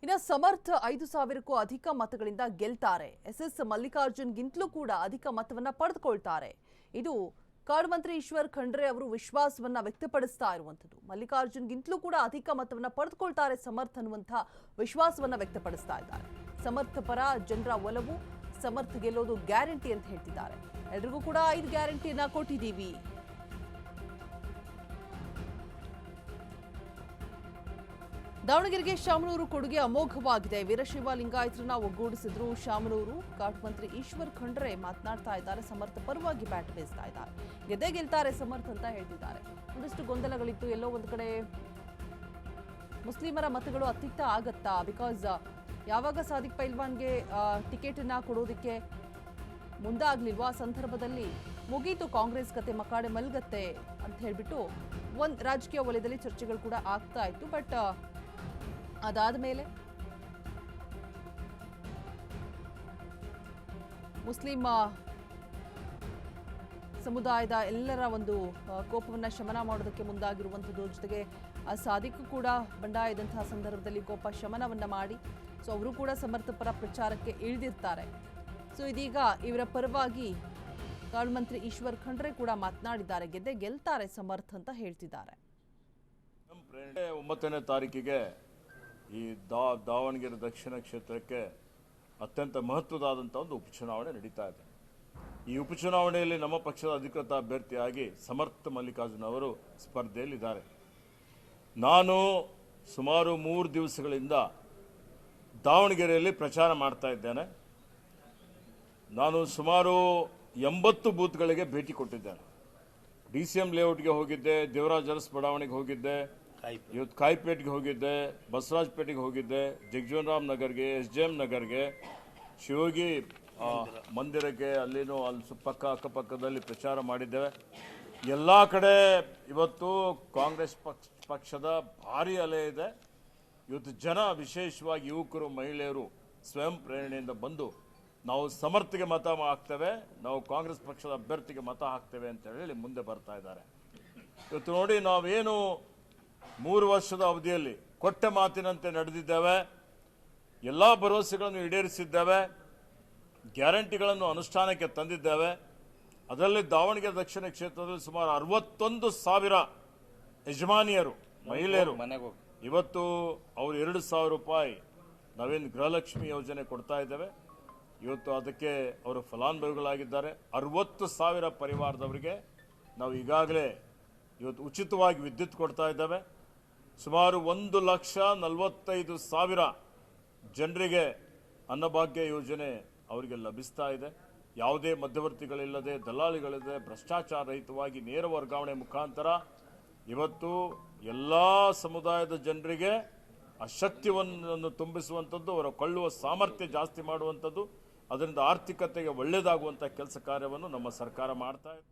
ಇನ್ನು ಸಮರ್ಥ 5,000ಕ್ಕೂ ಅಧಿಕ ಮತಗಳಿಂದ ಗೆಲ್ತಾರೆ. ಎಸ್ಎಸ್ ಮಲ್ಲಿಕಾರ್ಜುನ್ಗಿಂತಲೂ ಕೂಡ ಅಧಿಕ ಮತವನ್ನ ಪಡೆದುಕೊಳ್ತಾರೆ. ಇದು ಕಾಡುಮಂತ್ರಿ ಈಶ್ವರ್ ಖಂಡ್ರೆ ಅವರು ವಿಶ್ವಾಸವನ್ನ ವ್ಯಕ್ತಪಡಿಸ್ತಾ ಇರುವಂತದ್ದು. ಮಲ್ಲಿಕಾರ್ಜುನ್ಗಿಂತಲೂ ಕೂಡ ಅಧಿಕ ಮತವನ್ನ ಪಡೆದುಕೊಳ್ತಾರೆ ಸಮರ್ಥ ಅನ್ನುವಂತ ವಿಶ್ವಾಸವನ್ನ ವ್ಯಕ್ತಪಡಿಸ್ತಾ ಇದ್ದಾರೆ. ಸಮರ್ಥ ಪರ ಜನರ ಒಲವು, ಸಮರ್ಥ ಗೆಲ್ಲೋದು ಗ್ಯಾರಂಟಿ ಅಂತ ಹೇಳ್ತಿದ್ದಾರೆ. ಎಲ್ರಿಗೂ ಕೂಡ 5 ಗ್ಯಾರಂಟಿಯನ್ನ ಕೊಟ್ಟಿದ್ದೀವಿ. ದಾವಣಗೆರೆಗೆ ಶಾಮನೂರು ಕೊಡುಗೆ ಅಮೋಘವಾಗಿದೆ. ವೀರಶೈವ ಲಿಂಗಾಯತರನ್ನ ಒಗ್ಗೂಡಿಸಿದ್ರು ಶಾಮನೂರು. ಕಾಡುಮಂತ್ರಿ ಈಶ್ವರ್ ಖಂಡ್ರೆ ಮಾತನಾಡ್ತಾ ಇದ್ದಾರೆ. ಸಮರ್ಥ ಪರವಾಗಿ ಬ್ಯಾಟ್ ಬೀಸ್ತಾ ಇದ್ದಾರೆ. ಗೆದ್ದೇ ಗೆಲ್ತಾರೆ ಸಮರ್ಥ ಅಂತ ಹೇಳ್ತಿದ್ದಾರೆ. ಒಂದಷ್ಟು ಗೊಂದಲಗಳಿತ್ತು. ಎಲ್ಲೋ ಒಂದು ಕಡೆ ಮುಸ್ಲಿಮರ ಮತಗಳು ಅತ್ತಿತ್ತ ಆಗತ್ತಾ, ಬಿಕಾಸ್ ಯಾವಾಗ ಸಾದಿಕ್ ಪೈಲ್ವಾನ್ಗೆ ಟಿಕೆಟ್ ಅನ್ನ ಕೊಡೋದಕ್ಕೆ ಮುಂದಾಗ್ಲಿಲ್ವಾ ಆ ಸಂದರ್ಭದಲ್ಲಿ ಮುಗೀತು ಕಾಂಗ್ರೆಸ್ ಕತೆ, ಮಕಾಡೆ ಮಲ್ಗತ್ತೆ ಅಂತ ಹೇಳ್ಬಿಟ್ಟು ಒಂದು ರಾಜಕೀಯ ವಲಯದಲ್ಲಿ ಚರ್ಚೆಗಳು ಕೂಡ ಆಗ್ತಾ ಇತ್ತು. ಬಟ್ ಅದಾದ ಮೇಲೆ ಮುಸ್ಲಿಂ ಸಮುದಾಯದ ಎಲ್ಲರ ಒಂದು ಕೋಪವನ್ನು ಶಮನ ಮಾಡೋದಕ್ಕೆ ಮುಂದಾಗಿರುವಂಥದ್ದು. ಜೊತೆಗೆ ಸಾದಿಕ್ ಕೂಡ ಬಂಡಾಯದಂತಹ ಸಂದರ್ಭದಲ್ಲಿ ಕೋಪ ಶಮನವನ್ನ ಮಾಡಿ ಸೊ ಅವರು ಕೂಡ ಸಮರ್ಥ ಪರ ಪ್ರಚಾರಕ್ಕೆ ಇಳಿದಿರ್ತಾರೆ. ಸೊ ಇದೀಗ ಇವರ ಪರವಾಗಿ ಕಾಡುಮಂತ್ರಿ ಈಶ್ವರ್ ಖಂಡ್ರೆ ಕೂಡ ಮಾತನಾಡಿದ್ದಾರೆ. ಗೆದ್ದೆ ಗೆಲ್ತಾರೆ ಸಮರ್ಥ ಅಂತ ಹೇಳ್ತಿದ್ದಾರೆ. 9ನೇ ತಾರೀಕಿಗೆ ಈ ದಾವಣಗೆರೆ ದಕ್ಷಿಣ ಕ್ಷೇತ್ರಕ್ಕೆ ಅತ್ಯಂತ ಮಹತ್ವದಾದಂಥ ಒಂದು ಉಪಚುನಾವಣೆ ನಡೀತಾ ಇದೆ. ಈ ಉಪಚುನಾವಣೆಯಲ್ಲಿ ನಮ್ಮ ಪಕ್ಷದ ಅಧಿಕೃತ ಅಭ್ಯರ್ಥಿಯಾಗಿ ಸಮರ್ಥ ಮಲ್ಲಿಕಾರ್ಜುನ್ ಅವರು ಸ್ಪರ್ಧೆಯಲ್ಲಿದ್ದಾರೆ. ನಾನು ಸುಮಾರು 3 ದಿವಸಗಳಿಂದ ದಾವಣಗೆರೆಯಲ್ಲಿ ಪ್ರಚಾರ ಮಾಡ್ತಾ ಇದ್ದೇನೆ. ನಾನು ಸುಮಾರು 80 ಬೂತ್ಗಳಿಗೆ ಭೇಟಿ ಕೊಟ್ಟಿದ್ದೇನೆ. DCM ಲೇಔಟ್ಗೆ ಹೋಗಿದ್ದೆ, ದೇವರಾಜ್ ಅರಸ್ ಬಡಾವಣೆಗೆ ಹೋಗಿದ್ದೆ, ಇವತ್ತು ಕಾಯಿಪೇಟ್ಗೆ ಹೋಗಿದ್ದೆ, ಬಸವರಾಜಪೇಟೆಗೆ ಹೋಗಿದ್ದೆ, ಜಗಜೀವನರಾಮ್ ನಗರ್ಗೆ, SJM ನಗರ್ಗೆ, ಶಿವೋಗಿ ಮಂದಿರಕ್ಕೆ, ಅಲ್ಲಿನೂ ಅಲ್ಲಿ ಅಕ್ಕಪಕ್ಕದಲ್ಲಿ ಪ್ರಚಾರ ಮಾಡಿದ್ದೇವೆ. ಎಲ್ಲ ಕಡೆ ಇವತ್ತು ಕಾಂಗ್ರೆಸ್ ಪಕ್ಷದ ಭಾರಿ ಅಲೆ ಇದೆ. ಇವತ್ತು ಜನ, ವಿಶೇಷವಾಗಿ ಯುವಕರು, ಮಹಿಳೆಯರು ಸ್ವಯಂ ಪ್ರೇರಣೆಯಿಂದ ಬಂದು ನಾವು ಸಮರ್ಥಿಗೆ ಮತ ಹಾಕ್ತೇವೆ, ನಾವು ಕಾಂಗ್ರೆಸ್ ಪಕ್ಷದ ಅಭ್ಯರ್ಥಿಗೆ ಮತ ಹಾಕ್ತೇವೆ ಅಂತ ಹೇಳಿ ಮುಂದೆ ಬರ್ತಾ ಇದ್ದಾರೆ. ಇವತ್ತು ನೋಡಿ, ನಾವೇನು 3 ವರ್ಷದ ಅವಧಿಯಲ್ಲಿ ಕೊಟ್ಟ ಮಾತಿನಂತೆ ನಡೆದಿದ್ದೇವೆ, ಎಲ್ಲ ಭರವಸೆಗಳನ್ನು ಈಡೇರಿಸಿದ್ದೇವೆ, ಗ್ಯಾರಂಟಿಗಳನ್ನು ಅನುಷ್ಠಾನಕ್ಕೆ ತಂದಿದ್ದೇವೆ. ಅದರಲ್ಲಿ ದಾವಣಗೆರೆ ದಕ್ಷಿಣ ಕ್ಷೇತ್ರದಲ್ಲಿ ಸುಮಾರು 61,000 ಯಜಮಾನಿಯರು, ಮಹಿಳೆಯರು ಇವತ್ತು ಅವರು 2,000 ರೂಪಾಯಿ ನಾವೇನು ಗೃಹಲಕ್ಷ್ಮಿ ಯೋಜನೆ ಕೊಡ್ತಾ ಇದ್ದೇವೆ. ಇವತ್ತು ಅದಕ್ಕೆ ಅವರು ಫಲಾನುಭವಿಗಳಾಗಿದ್ದಾರೆ. 60,000 ಪರಿವಾರದವರಿಗೆ ನಾವು ಈಗಾಗಲೇ ಇವತ್ತು ಉಚಿತವಾಗಿ ವಿದ್ಯುತ್ ಕೊಡ್ತಾ ಇದ್ದೇವೆ. ಸುಮಾರು 1,45,000 ಜನರಿಗೆ ಅನ್ನಭಾಗ್ಯ ಯೋಜನೆ ಅವರಿಗೆ ಲಭಿಸ್ತಾ ಇದೆ. ಯಾವುದೇ ಮಧ್ಯವರ್ತಿಗಳಿಲ್ಲದೆ, ದಲ್ಲಾಳಿಗಳಿಲ್ಲದೆ, ಭ್ರಷ್ಟಾಚಾರ ರಹಿತವಾಗಿ ನೇರ ವರ್ಗಾವಣೆ ಮುಖಾಂತರ ಇವತ್ತು ಎಲ್ಲ ಸಮುದಾಯದ ಜನರಿಗೆ ಆ ಶಕ್ತಿಯನ್ನು ತುಂಬಿಸುವಂಥದ್ದು, ಅವರ ಕೊಳ್ಳುವ ಸಾಮರ್ಥ್ಯ ಜಾಸ್ತಿ ಮಾಡುವಂಥದ್ದು, ಅದರಿಂದ ಆರ್ಥಿಕತೆಗೆ ಒಳ್ಳೆಯದಾಗುವಂಥ ಕೆಲಸ ಕಾರ್ಯವನ್ನು ನಮ್ಮ ಸರ್ಕಾರ ಮಾಡ್ತಾ ಇದೆ.